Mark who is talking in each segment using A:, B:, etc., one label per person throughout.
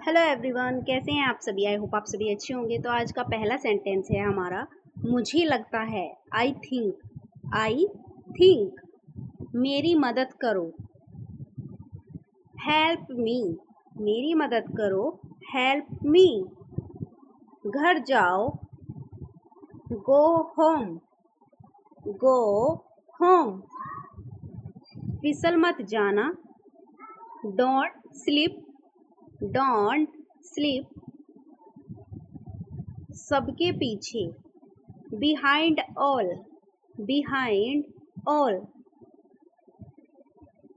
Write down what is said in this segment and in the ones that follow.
A: Hello everyone, कैसे हैं आप सभी। आई होप आप सभी अच्छे होंगे। तो आज का पहला सेंटेंस है हमारा, मुझे लगता है। आई थिंक मेरी मदद करो। हेल्प मी, मेरी मदद करो। Help me. घर जाओ। Go home, go home. फिसल मत जाना। Don't slip, don't slip. सबके पीछे। Behind all, behind all.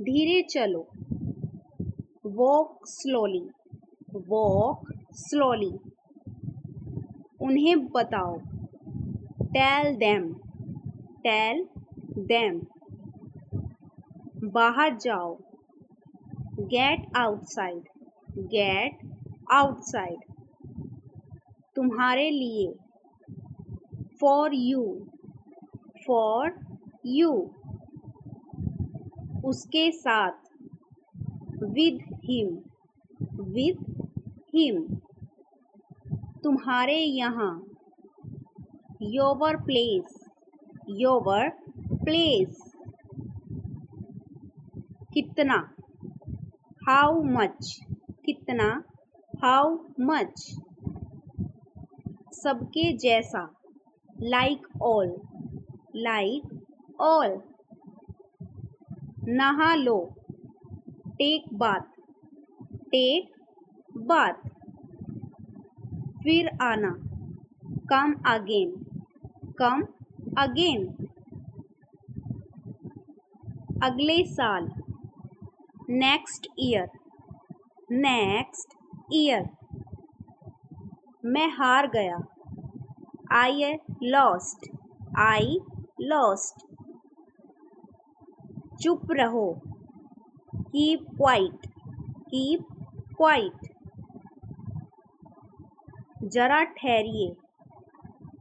A: धीरे चलो। Walk slowly, walk slowly. उन्हें बताओ। Tell them, tell them. बाहर जाओ। Get outside, get outside. तुम्हारे लिए। For you, for you. उसके साथ। With him, with him. तुम्हारे यहाँ। Your place, your place. कितना। हाउ मच, कितना। How much. सबके जैसा। Like all, like all. नहा लो। Take bath, take bath. फिर आना। Come again, come again. अगले साल। Next year, next year. मैं हार गया। I lost, I lost. चुप रहो। Keep quiet, keep quiet. जरा ठहरिए।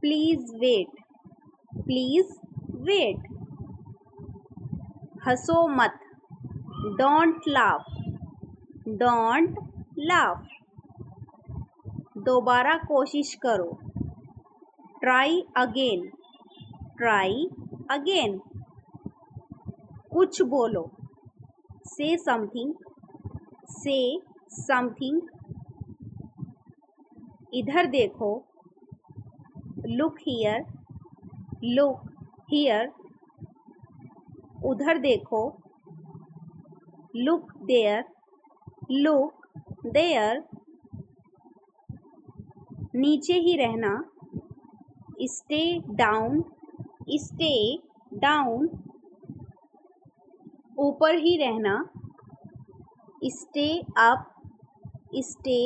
A: Please wait, please wait. हंसो मत। Don't laugh, don't laugh. दोबारा कोशिश करो। Try again, try again. कुछ बोलो। Say something, say something. इधर देखो। Look here, look here. उधर देखो। Look there, look there. नीचे ही रहना। Stay down, stay down. ऊपर ही रहना। Stay up, stay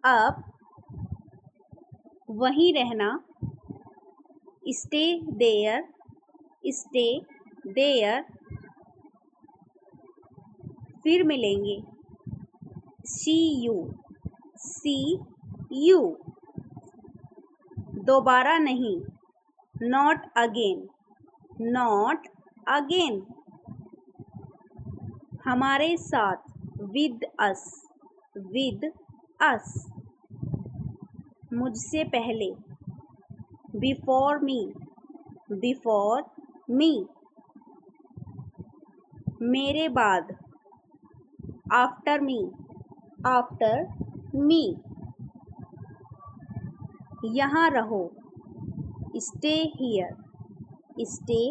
A: up. वहीं रहना। Stay there, stay there. फिर मिलेंगे। See you, see you. दोबारा नहीं। Not again, not again. हमारे साथ। With us, with us. मुझसे पहले। Before me, before me. मेरे बाद। After me, after me. यहाँ रहो। Stay here, stay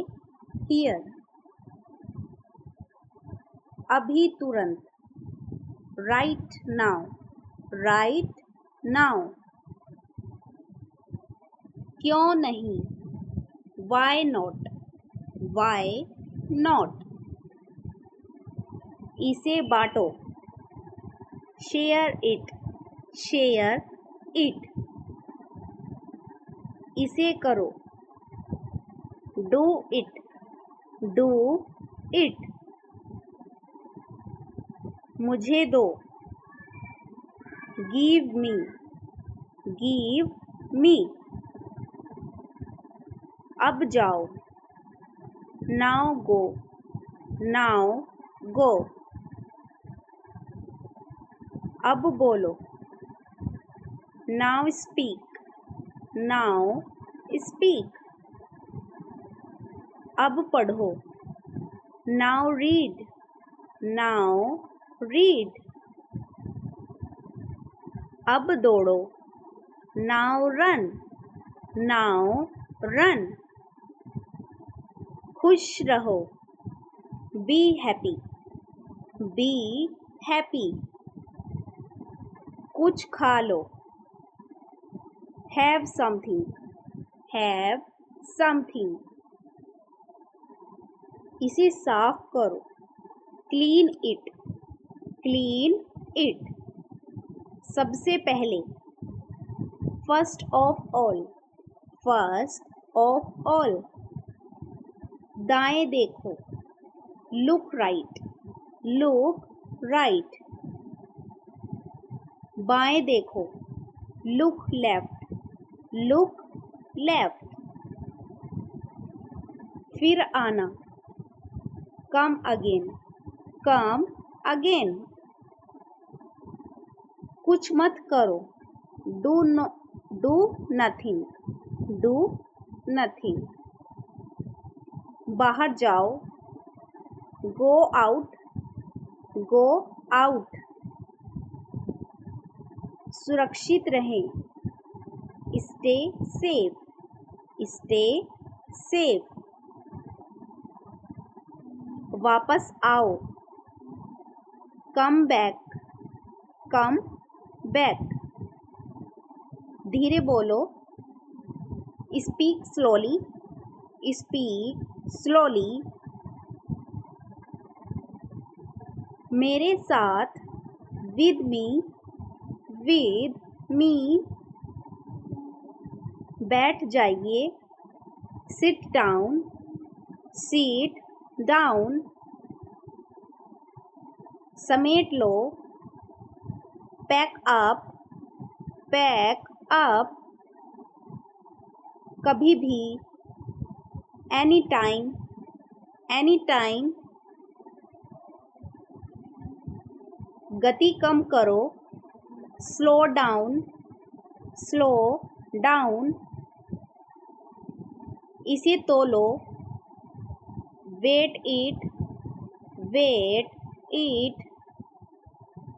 A: here. अभी तुरंत। Right now, right now. क्यों नहीं। Why not, why not. इसे बांटो। Share it, share it. इसे करो। Do it, do it. मुझे दो। Give me, give me. अब जाओ। Now go, now go. अब बोलो। Now speak, now speak. अब पढ़ो, नाउ रीड, नाउ रीड। अब दौड़ो, नाउ रन, नाउ रन। खुश रहो, बी हैप्पी, बी हैप्पी। कुछ खा लो, हैव समथिंग, हैव समथिंग। इसे साफ करो, क्लीन इट, क्लीन इट। सबसे पहले, first of all, first of all. दाएं देखो, लुक राइट, लुक राइट। बाएं देखो, लुक लेफ्ट, लुक लेफ्ट। फिर आना, कम अगेन, कम अगेन। कुछ मत करो, डू नथिंग, डू नथिंग। बाहर जाओ, गो आउट, गो आउट। सुरक्षित रहें, स्टे सेफ, स्टे सेफ। वापस आओ, कम बैक, कम बैक। धीरे बोलो, स्पीक स्लोली, स्पीक स्लोली। मेरे साथ, विद मी, विद मी। बैठ जाइए, सिट डाउन, सीट डाउन। समेट लो, पैक अप, पैक अप। कभी भी, एनी टाइम, एनी टाइम। गति कम करो, स्लो डाउन, स्लो डाउन। इसे तोलो, वेट इट, वेट इट।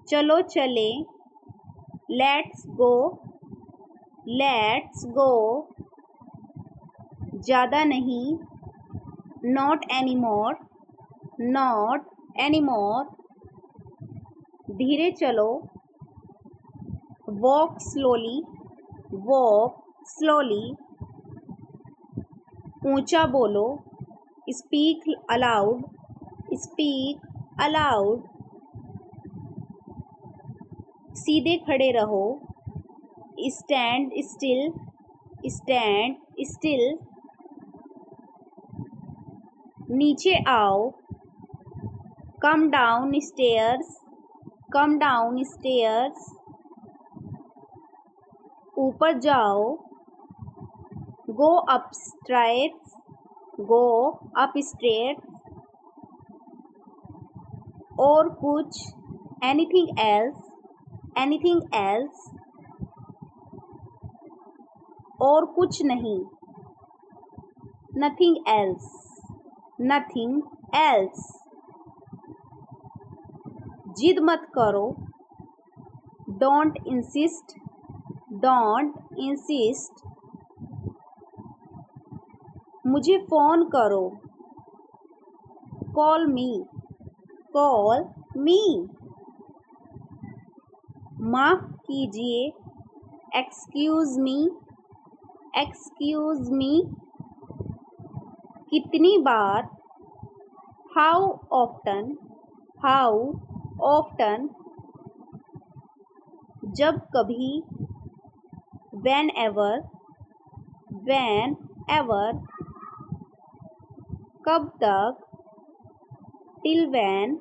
A: चलो चले, लेट्स गो, लेट्स गो। ज़्यादा नहीं, नॉट एनीमोर, नॉट एनीमोर। धीरे चलो, वॉक स्लोली, वॉक स्लोली। ऊंचा बोलो, स्पीक अलाउड, स्पीक अलाउड। सीधे खड़े रहो, स्टैंड स्टिल, स्टैंड स्टिल। नीचे आओ, come down stairs, come down stairs. ऊपर जाओ, go upstairs, go up stairs. और कुछ, एनीथिंग एल्स, एनीथिंग एल्स। और कुछ नहीं, नथिंग एल्स, नथिंग एल्स। जिद मत करो, डोंट इंसिस्ट, डोंट इंसिस्ट। मुझे फ़ोन करो, कॉल मी, कॉल मी। माफ़ कीजिए, एक्सक्यूज़ मी, एक्सक्यूज़ मी। कितनी बार, हाउ ऑफ्टन, हाउ ऑफ्टन। जब कभी, व्हेन एवर, व्हेन एवर। कब तक, टिल व्हेन,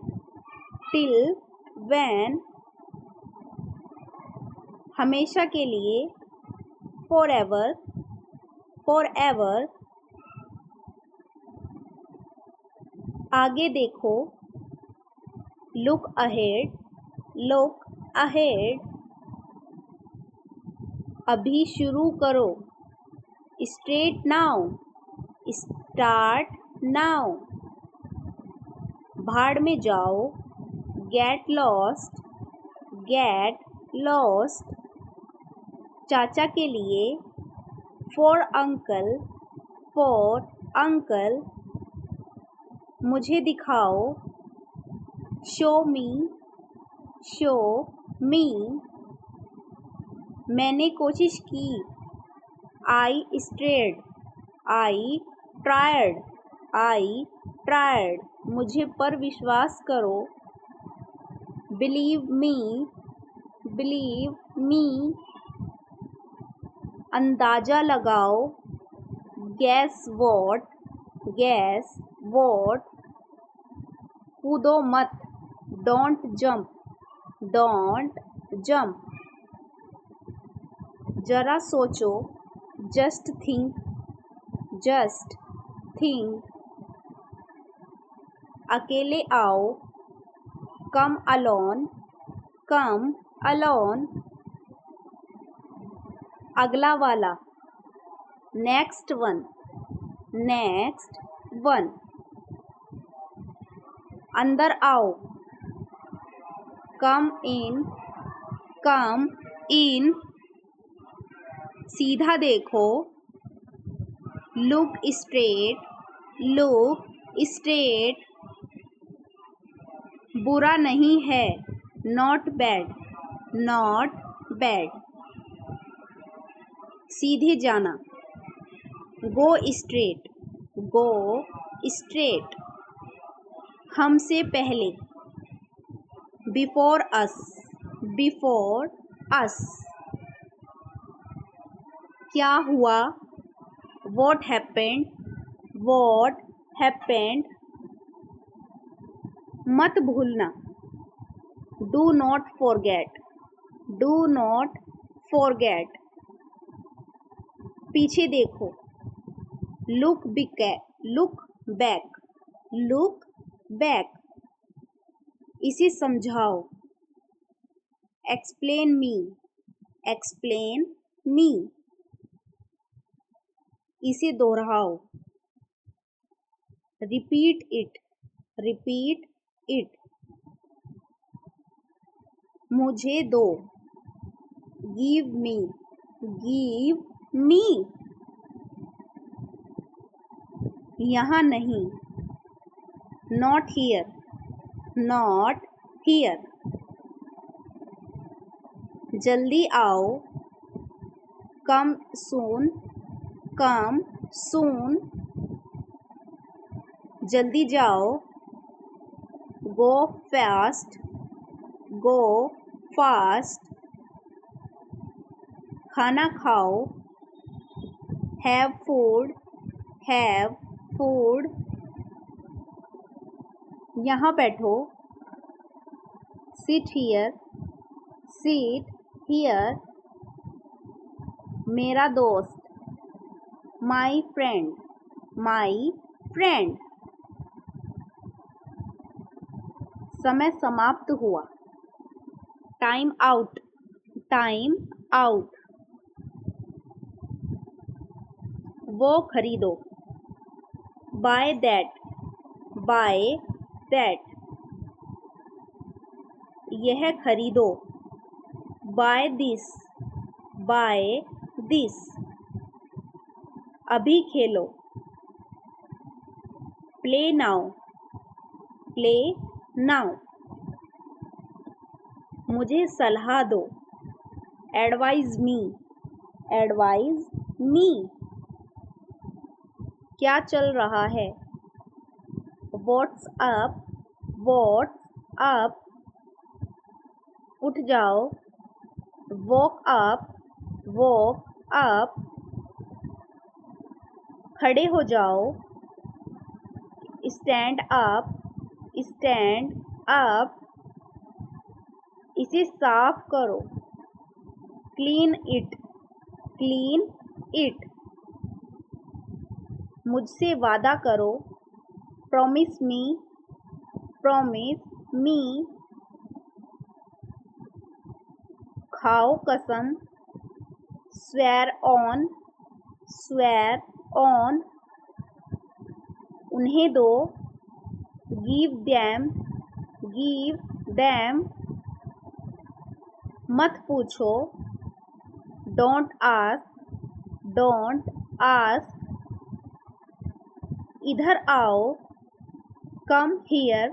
A: टिल व्हेन। हमेशा के लिए, फॉर एवर, फॉर एवर। आगे देखो, लुक अहेड, लुक अहेड। अभी शुरू करो। Start now. Start now. भाड़ में जाओ। Get lost. Get lost. चाचा के लिए। For uncle. For uncle. मुझे दिखाओ। शो मी। शो मी। मैंने कोशिश की। आई स्ट्रेड। आई ट्रायड। आई ट्रायड। मुझे पर विश्वास करो। Believe me. Believe me. अंदाज़ा लगाओ। Gas what. Gas what. कूदो मत। Don't jump. Don't jump. जरा सोचो। Just think. Just think. अकेले आओ। कम अलोन। कम अलोन। अगला वाला। Next one. Next one. अंदर आओ। Come in. Come in. सीधा देखो। Look straight. Look straight. बुरा नहीं है। Not bad. Not bad. सीधे जाना। Go straight. Go straight. हमसे पहले। Before us. Before us. क्या हुआ। What happened. What happened. मत भूलना। Do not forget. Do not forget. पीछे देखो। Look look back. Look back. इसे समझाओ। Explain me. Explain me. इसे दोहराओ। Repeat it. Repeat it. मुझे दो। Give me. Give me. यहाँ नहीं। Not here. Not here. जल्दी आओ। Come soon. Come soon. जल्दी जाओ। Go fast. Go fast. खाना खाओ। Have food. Have food. यहाँ बैठो। Sit here. Sit here. मेरा दोस्त। My friend. My friend. समय समाप्त हुआ। Time out. Time out. वो खरीदो। Buy that. Buy that. यह खरीदो। Buy this. Buy this. अभी खेलो। Play now. Play now. मुझे सलाह दो। Advise me. Advise me. क्या चल रहा है। What's up. What's up. उठ जाओ। Walk up. Walk up. खड़े हो जाओ। Stand up. Stand up. इसे साफ करो। Clean it. Clean it. मुझसे वादा करो। Promise me. Promise me. खाओ कसम। swear on, swear on, उन्हें दो, give them, give them, मत पूछो, don't ask, don't ask, इधर आओ, come here,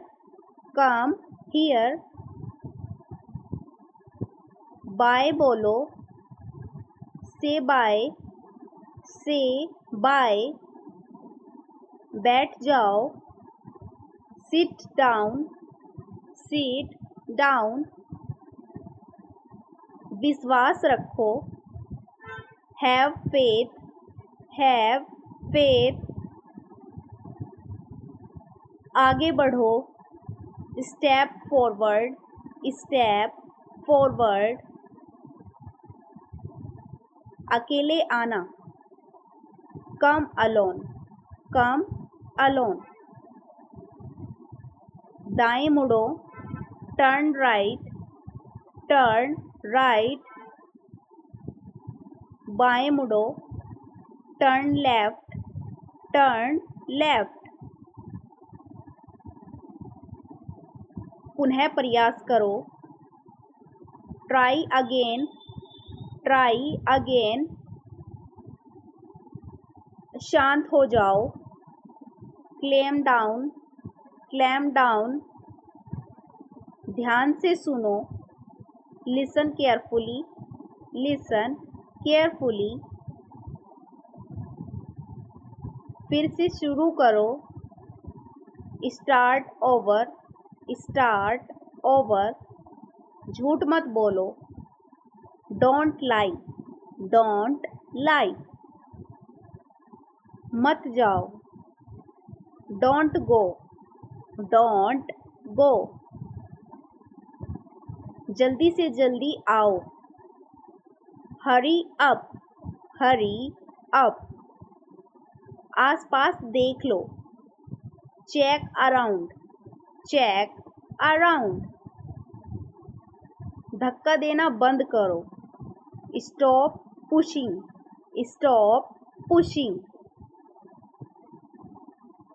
A: come here, bye बोलो, say bye, say bye, बैठ जाओ, sit down, sit down, विश्वास रखो, have faith, have faith, आगे बढ़ो, step forward, step forward, अकेले आना, come alone, come alone, दाएं मुड़ो, turn right, turn right, बाएं मुड़ो, turn left, turn left, पुनः प्रयास करो, try again, try again, शांत हो जाओ, clamp down, clamp down, ध्यान से सुनो, listen carefully, listen carefully, फिर से शुरू करो, start over, start over, झूठ मत बोलो, don't lie, don't lie, मत जाओ, don't go, don't go, जल्दी से जल्दी आओ, hurry up, hurry up, आसपास देख लो, check around, check around, धक्का देना बंद करो, stop pushing, stop pushing,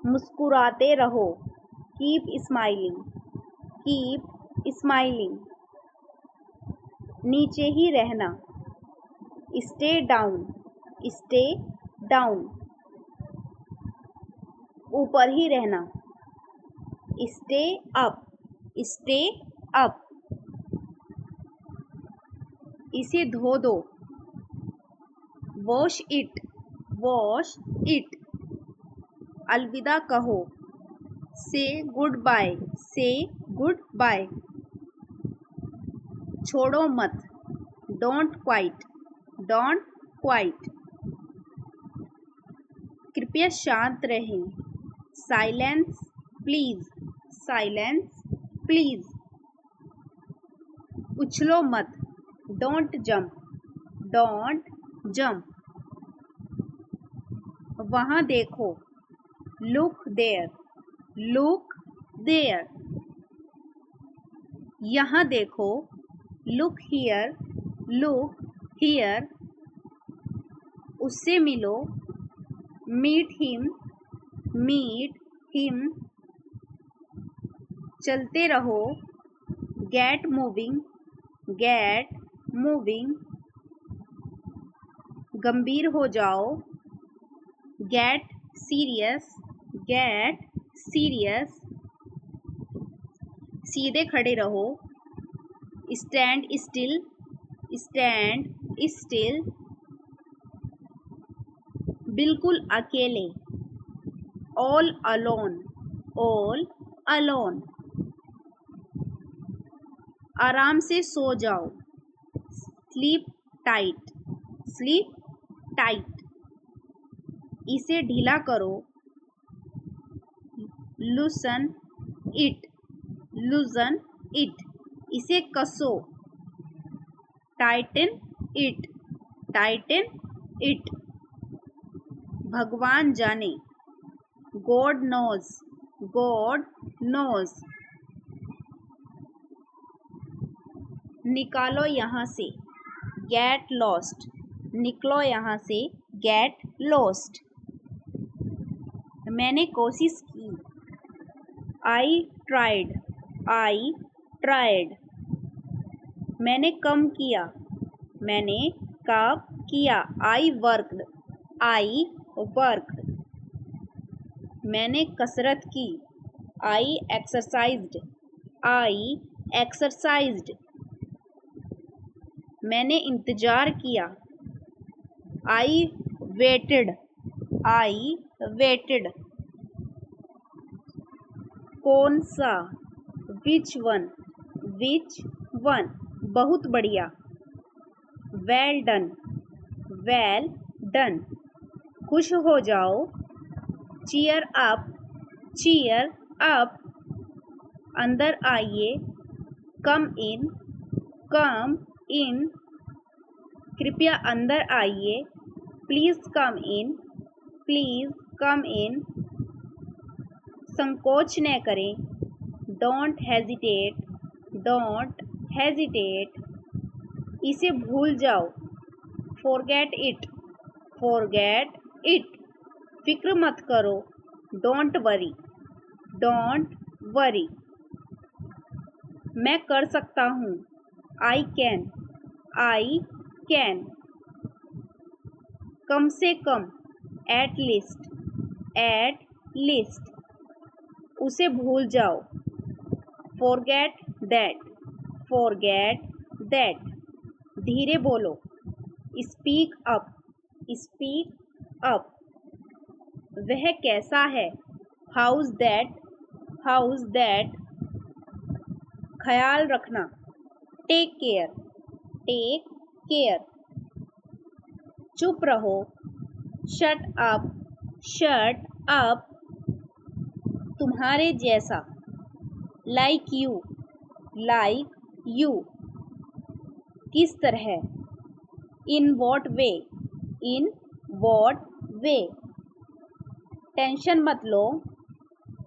A: मुस्कुराते रहो, keep smiling, keep smiling, नीचे ही रहना, stay down, stay down, ऊपर ही रहना, stay up, stay up, इसे धो दो, wash it, wash it, अलविदा कहो, say goodbye, say goodbye, छोड़ो मत, don't quit, don't quit, कृपया शांत रहें, silence please, silence please, उछलो मत, don't jump, don't jump, वहाँ देखो, look there, look there, यहाँ देखो, look here, look here, उससे मिलो, meet him, meet him, चलते रहो, get moving, get moving, गंभीर हो जाओ, get serious, get serious, सीधे खड़े रहो, stand still, stand still, बिल्कुल अकेले, all alone, all alone, आराम से सो जाओ, sleep tight, sleep tight, इसे ढीला करो, loosen it, loosen it, इसे कसो, tighten it, tighten it, भगवान जाने, God knows, God knows, निकालो यहाँ से, get lost, निकलो यहाँ से, गेट लॉस्ट। मैंने कोशिश की, आई ट्राइड। मैंने कम किया, मैंने कब किया, आई वर्कड। मैंने कसरत की, आई एक्सरसाइज्ड। मैंने इंतज़ार किया, आई वेटेड। कौन सा, विच वन, बहुत बढ़िया, वेल डन। खुश हो जाओ, चीयर अप। अंदर आइए, कम इन। कृपया अंदर आइए, प्लीज़ कम इन। संकोच न करें, डोंट हेजिटेट। इसे भूल जाओ, फॉरगेट इट। फिक्र मत करो, डोंट वरी। मैं कर सकता हूँ, आई कैन। कम से कम, एट लीस्ट। उसे भूल जाओ, फॉरगेट दैट। धीरे बोलो, स्पीक अप। वह कैसा है, हाउस दैट। ख्याल रखना, टेक केयर। चुप रहो, शट अप। तुम्हारे जैसा, लाइक यू। किस तरह, इन वॉट वे। टेंशन मत लो,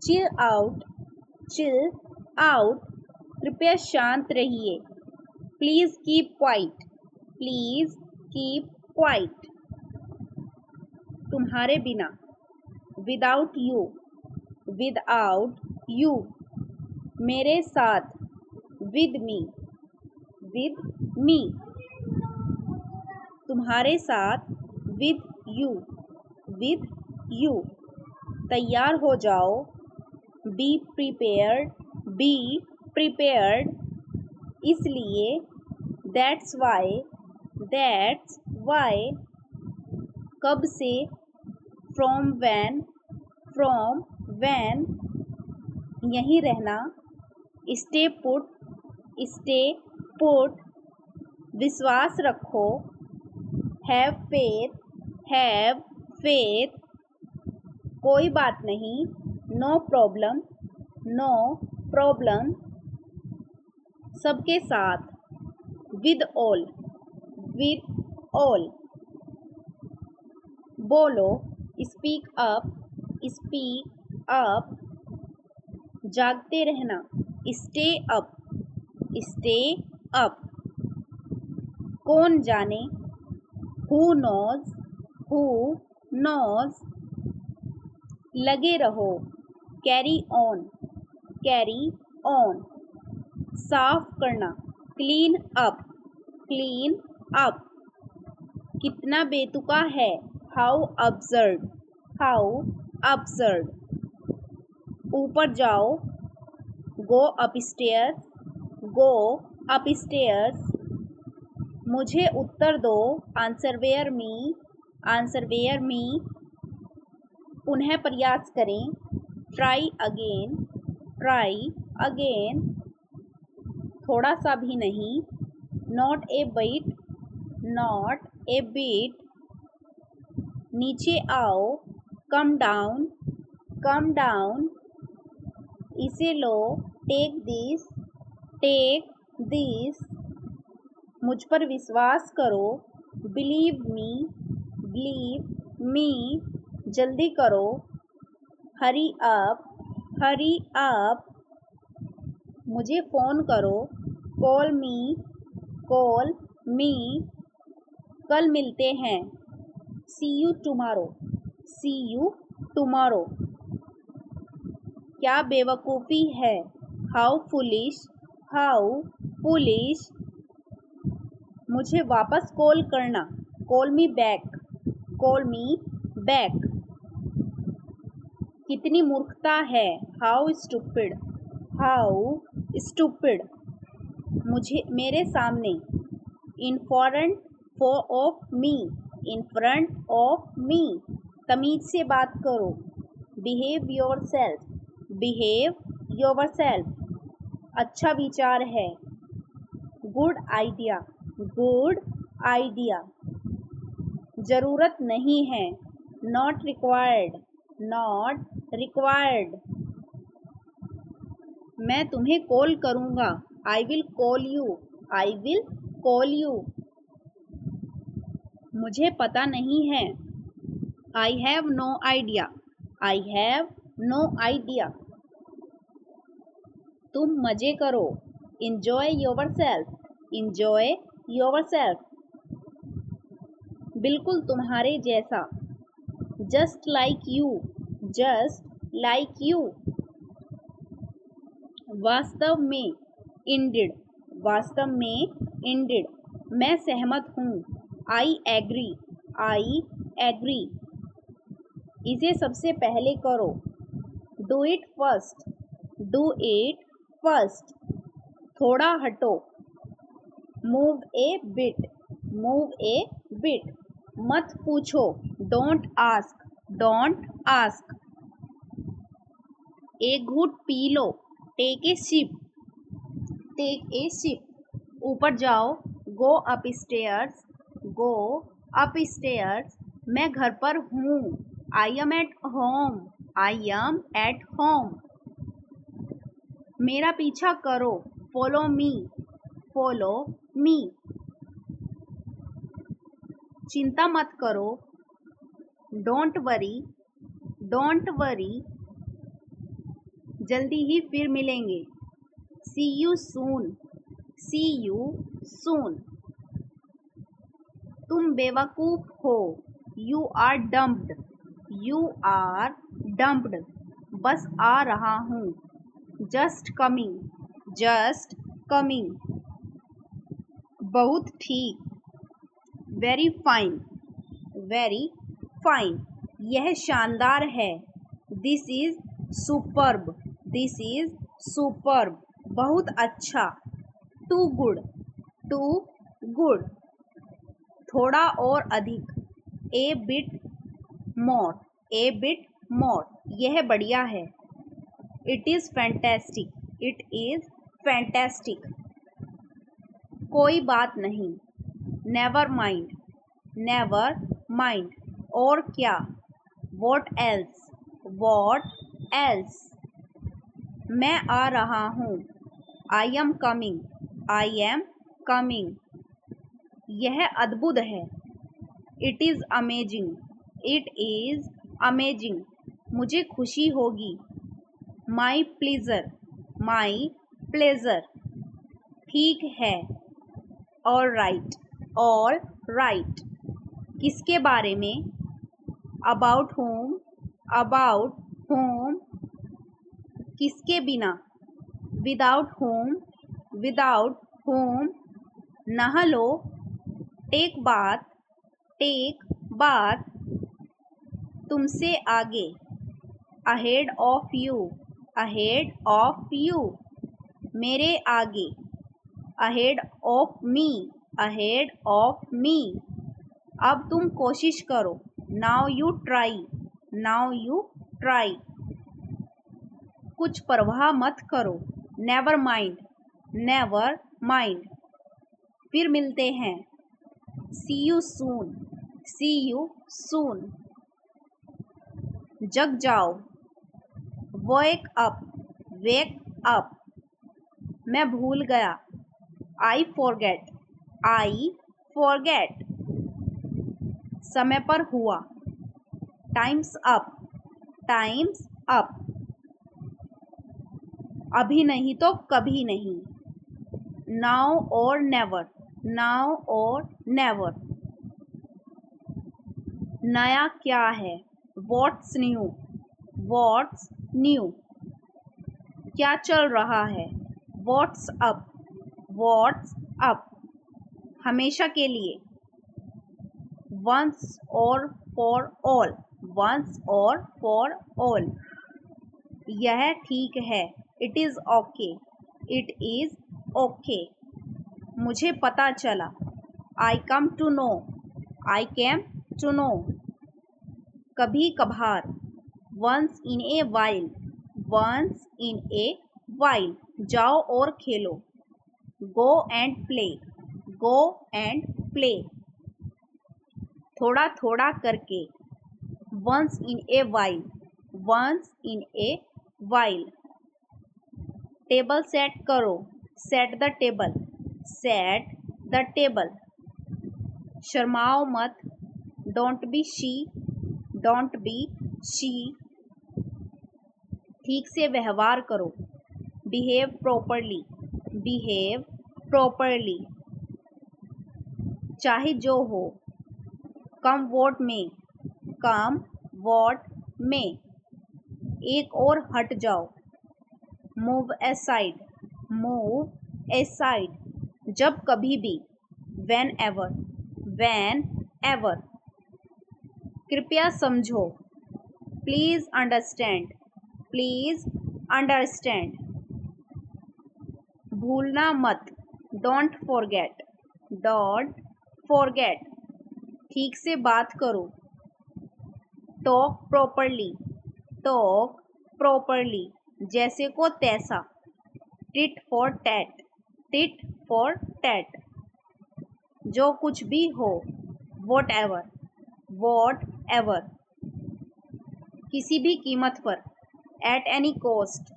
A: चिल आउट। कृपया शांत रहिए, प्लीज़ कीप क्वाइट। तुम्हारे बिना, विदाउट यू। मेरे साथ, विद मी। तुम्हारे साथ, विद यू। तैयार हो जाओ, बी प्रिपेयर्ड। इसलिए, दैट्स वाई। कब से, फ्रॉम व्हेन। यहीं रहना, स्टे पुट। विश्वास रखो, हैव फेथ। कोई बात नहीं, नो प्रॉब्लम। सबके साथ, विद ऑल। बोलो, स्पीक अप। जागते रहना, स्टे अप। कौन जाने, हु नोज। लगे रहो, कैरी ऑन। साफ करना, क्लीन अप। कितना बेतुका है, हाउ अब्सर्ड। ऊपर जाओ, गो अपस्टेयर्स। मुझे उत्तर दो, आंसर वेयर मी। पुनः प्रयास करें, ट्राई अगेन। थोड़ा सा भी नहीं, नॉट ए बिट। नीचे आओ, कम डाउन। इसे लो, टेक दिस। मुझ पर विश्वास करो, बिलीव मी। जल्दी करो, हरी अप। मुझे फ़ोन करो, कॉल मी। कल मिलते हैं। See you tomorrow. See you tomorrow. क्या बेवकूफ़ी है। How foolish. How foolish. मुझे वापस कॉल करना। Call me back. Call me back. कितनी मूर्खता है। How stupid. How stupid. मुझे मेरे सामने। In front of me. In front of me. तमीज से बात करो। Behave yourself. Behave yourself. अच्छा विचार है। Good idea. Good idea. ज़रूरत नहीं है। Not required. Not required. मैं तुम्हें कॉल करूँगा। I will call you. I will call you. मुझे पता नहीं है। I have no idea. I have no idea. तुम मज़े करो। Enjoy yourself. Enjoy yourself. बिल्कुल तुम्हारे जैसा। Just like you. Just like you. वास्तव में। इंडिड। वास्तव में। इंडिड। मैं सहमत हूँ। I agree. I agree. इसे सबसे पहले करो। Do it first. Do it first. थोड़ा हटो। Move a bit. Move a bit. मत पूछो। Don't ask. Don't ask. एक घूंट पी लो। Take a sip. Take a sip. ऊपर जाओ। Go upstairs. Go upstairs. मैं घर पर हूँ। I am at home. I am at home. मेरा पीछा करो। Follow me. Follow me. चिंता मत करो। Don't worry. Don't worry. जल्दी ही फिर मिलेंगे। See you soon. C you soon. तुम बेवकूफ़ हो। You are dumped. You are dumped. बस आ रहा हूँ। Just coming. Just coming. बहुत ठीक। Very fine. Very fine. यह शानदार है। This is superb. This is superb. बहुत अच्छा। Too good. Too good. थोड़ा और अधिक। A bit more. A bit more. यह बढ़िया है। It is fantastic. It is fantastic. कोई बात नहीं। Never mind. Never mind. और क्या। What else. What else. मैं आ रहा हूँ। I am coming. I am coming. यह अद्भुत है। It is amazing. It is amazing. मुझे खुशी होगी। माई प्लीज़र। माई प्लेज़र। ठीक है। All right. All right. किसके बारे में। About home. About home. किसके बिना। Without home. Without home. नहा लो। टेक बात। टेक बात। तुमसे आगे। Ahead of you. Ahead of you. मेरे आगे। Ahead of me. Ahead of me. अब तुम कोशिश करो। Now you try. Now you try. कुछ परवाह मत करो। Never mind. Never mind. फिर मिलते हैं। See you soon. C you soon. जग जाओ। Wake up. Wake up. मैं भूल गया। I forget. I forget. समय पर हुआ। Time's up. Time's up. अभी नहीं तो कभी नहीं। नाउ और नेवर। नाउ और नेवर। नया क्या है? What's new? What's new? क्या चल रहा है? What's up? What's up? हमेशा के लिए। Once or for all. Once or for all. यह ठीक है। It is okay. It is okay. मुझे पता चला। I come to know. I came to know. कभी कभार। Once in a while. Once in a while. जाओ और खेलो। Go and play. Go and play. थोड़ा थोड़ा करके। Once in a while. Once in a while. Table set करो। Set the table. Set the table. शर्माओ मत। Don't be shy. Don't be shy. ठीक से व्यवहार करो। Behave properly. Behave properly. चाहे जो हो। Come what may. Come what may. एक और हट जाओ। Move aside. Move aside. जब कभी भी। Whenever. Whenever. कृपया समझो। Please understand. Please understand. भूलना मत। Don't forget. Don't forget. ठीक से बात करो। Talk properly. Talk properly. जैसे को तैसा। Tit for tat. Tit for tat. जो कुछ भी हो। Whatever. Whatever. किसी भी कीमत पर। At any cost.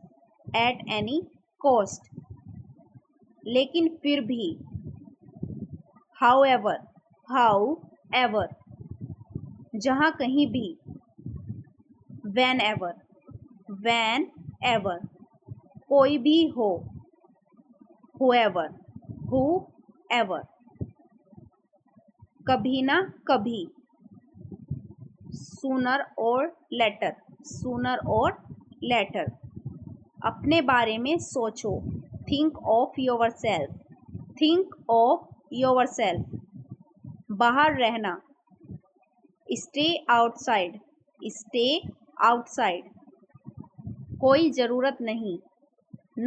A: At any cost. लेकिन फिर भी। However. However. जहाँ कहीं भी। Whenever. Whenever. कोई भी हो। Whoever. Whoever. कभी ना कभी। Sooner or later. Sooner or later. अपने बारे में सोचो। Think of yourself. Think of yourself. बाहर रहना। Stay outside. Stay outside. कोई ज़रूरत नहीं।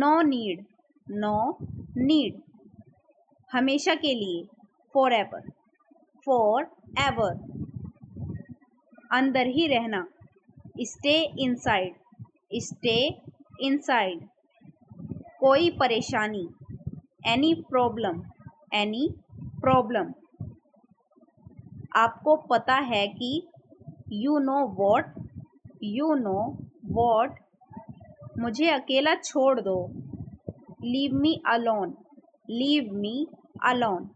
A: No need. No need. हमेशा के लिए। Forever. Forever. अंदर ही रहना। Stay inside. Stay inside. कोई परेशानी। Any problem. Any problem. आपको पता है कि। You know what. You know what. मुझे अकेला छोड़ दो। Leave me alone. Leave me alone.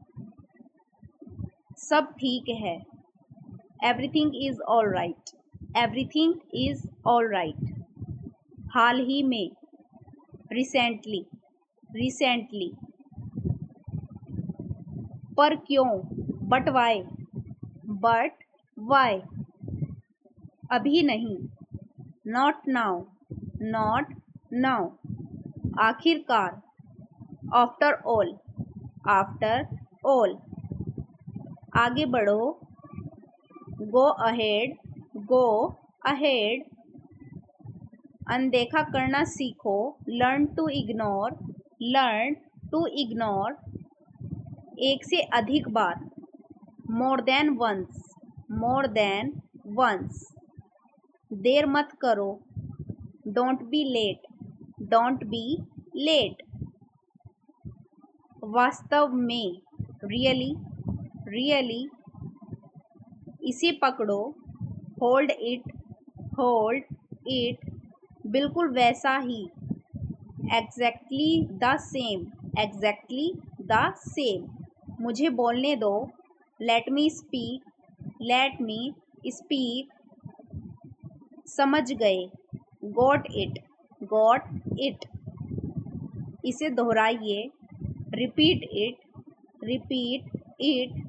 A: सब ठीक है। Everything is all right. Everything is all right. हाल ही में। Recently. Recently. पर क्यों। But why. But why. अभी नहीं। Not now. Not now. आखिरकार। After all. After all. आगे बढ़ो। Go ahead. Go ahead. अनदेखा करना सीखो। Learn to ignore. Learn to ignore. एक से अधिक बार। More than once. More than once. देर मत करो। Don't be late. Don't be late. वास्तव में। Really. Really. इसे पकड़ो। Hold it. Hold it. बिल्कुल वैसा ही। Exactly the same. Exactly the same. मुझे बोलने दो। Let me speak. Let me speak. समझ गए। Got it. Got it. इसे दोहराइए। Repeat it. Repeat it.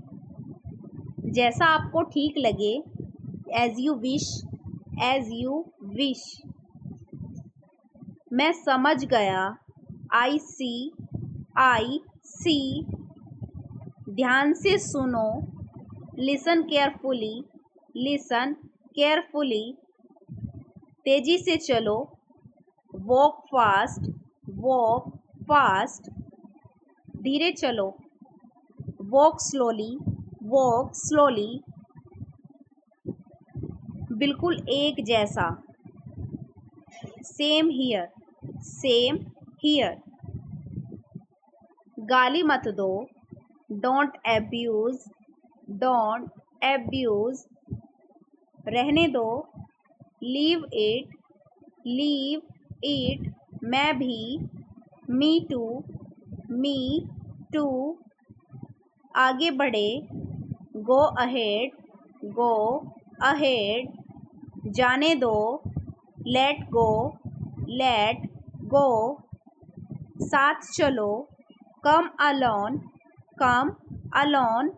A: जैसा आपको ठीक लगे। As you wish, as you wish. मैं समझ गया, आई सी, आई सी। ध्यान से सुनो, लिसन केयरफुली, लिसन केयरफुली। तेजी से चलो, वॉक फास्ट, वॉक फास्ट। धीरे चलो, वॉक स्लोली, वॉक स्लोली। बिल्कुल एक जैसा, सेम हियर, सेम हियर। गाली मत दो, डोंट एब्यूज, डोंट एब्यूज। रहने दो, लीव इट, लीव इट। मैं भी, मी टू, मी टू। आगे बढ़े, गो अहेड, गो अहेड। जाने दो, लेट गो, लेट गो। साथ चलो, कम अलोन, कम अलोन।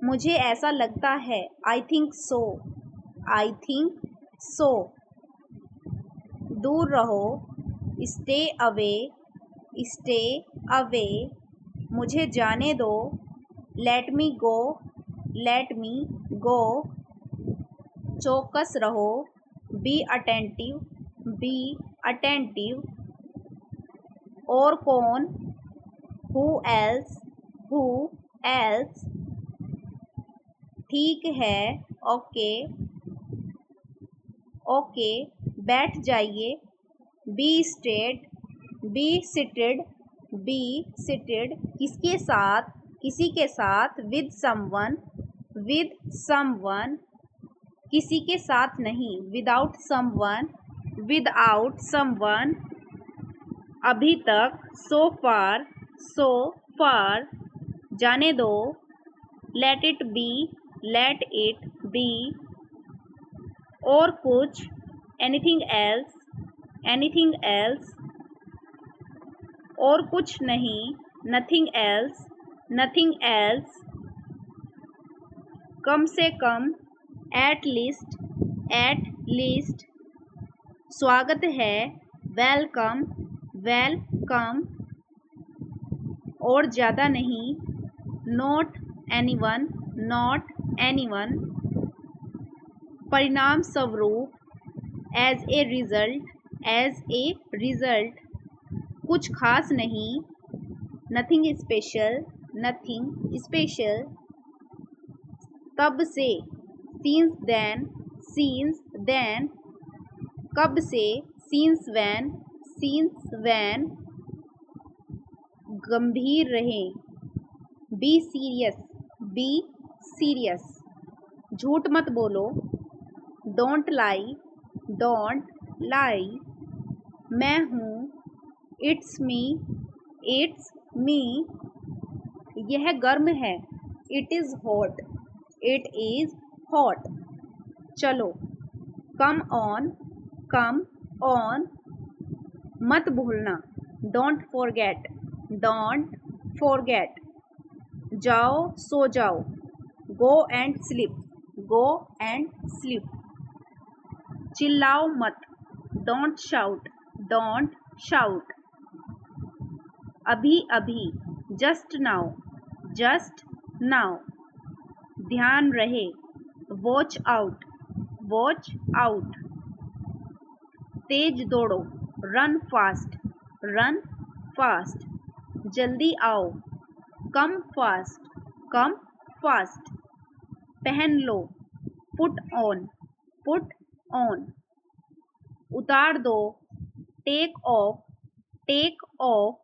A: मुझे ऐसा लगता है, I think so, I think so. दूर रहो, स्टे अवे, स्टे अवे। मुझे जाने दो, लेट मी गो, लेट मी गो। चौकस रहो, बी अटेंटिव, बी अटेंटिव। और कौन, हु एल्स, हु एल्स। ठीक है, ओके, ओके। बैठ जाइए, be seated, be seated, be seated. किसके साथ, किसी के साथ, विद समवन, विद समवन। किसी के साथ नहीं, विदाउट समवन, विदाउट समवन। अभी तक, सो फार, सो फार। जाने दो, let it be, let it be. और कुछ, एनीथिंग एल्स, एनीथिंग एल्स। और कुछ नहीं, नथिंग एल्स, नथिंग एल्स। कम से कम, एट लीस्ट, एट लीस्ट। स्वागत है, वेलकम, वेलकम। और ज़्यादा नहीं, नॉट एनीवन, नॉट एनीवन। परिणाम स्वरूप, as a result, as a result. कुछ खास नहीं, नथिंग स्पेशल, नथिंग स्पेशल। तब से, सिंस देन, सिंस देन। कब से, सिंस व्हेन, सिंस व्हेन। गंभीर रहें, बी सीरियस, बी सीरियस। झूठ मत बोलो, डोंट लाई, डोंट लाई। मैं हूँ, इट्स मी, इट्स मी। यह गर्म है, it is hot, it is hot. चलो, कम ऑन, कम ऑन। मत भूलना, डोंट फॉरगेट, डोंट फॉरगेट। जाओ, सो जाओ, go and sleep, go and sleep. चिल्लाओ मत, डोंट शाउट, डोंट शाउट। अभी अभी, जस्ट नाउ, जस्ट नाउ। ध्यान रहे, वॉच आउट, वॉच आउट। तेज दौड़ो, रन फास्ट, रन फास्ट। जल्दी आओ, कम फास्ट, कम फास्ट। पहन लो, पुट ऑन, पुट ऑन। उतार दो, टेक ऑफ, टेक ऑफ।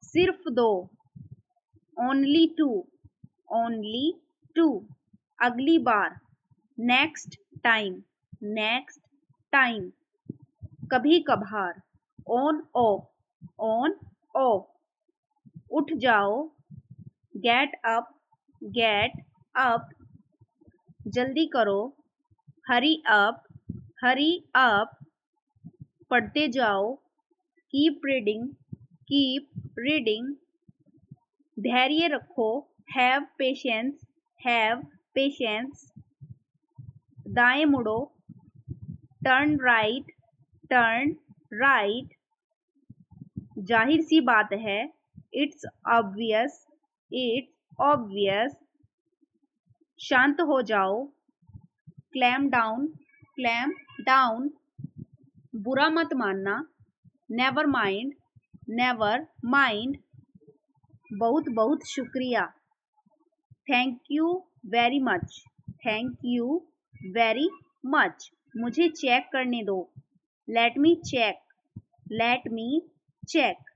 A: सिर्फ दो, ओनली टू, ओनली टू। अगली बार, नेक्स्ट टाइम, नेक्स्ट टाइम। कभी कभार, ऑन ऑफ, ऑन ऑफ। उठ जाओ, गेट अप, गेट अप। जल्दी करो, हरी अप, हरी अप। पढ़ते जाओ, कीप रीडिंग, कीप रीडिंग। धैर्य रखो, हैव पेशेंस, हैव पेशेंस। दाएं मुड़ो, टर्न राइट, टर्न राइट। जाहिर सी बात है, इट्स ऑब्वियस, इट्स ऑब्वियस। शांत हो जाओ, क्लैम डाउन, क्लैम डाउन। बुरा मत मानना, नेवर माइंड, नेवर माइंड। बहुत बहुत शुक्रिया, thank you very much, thank you very much. मुझे चेक करने दो, let me check, let me check.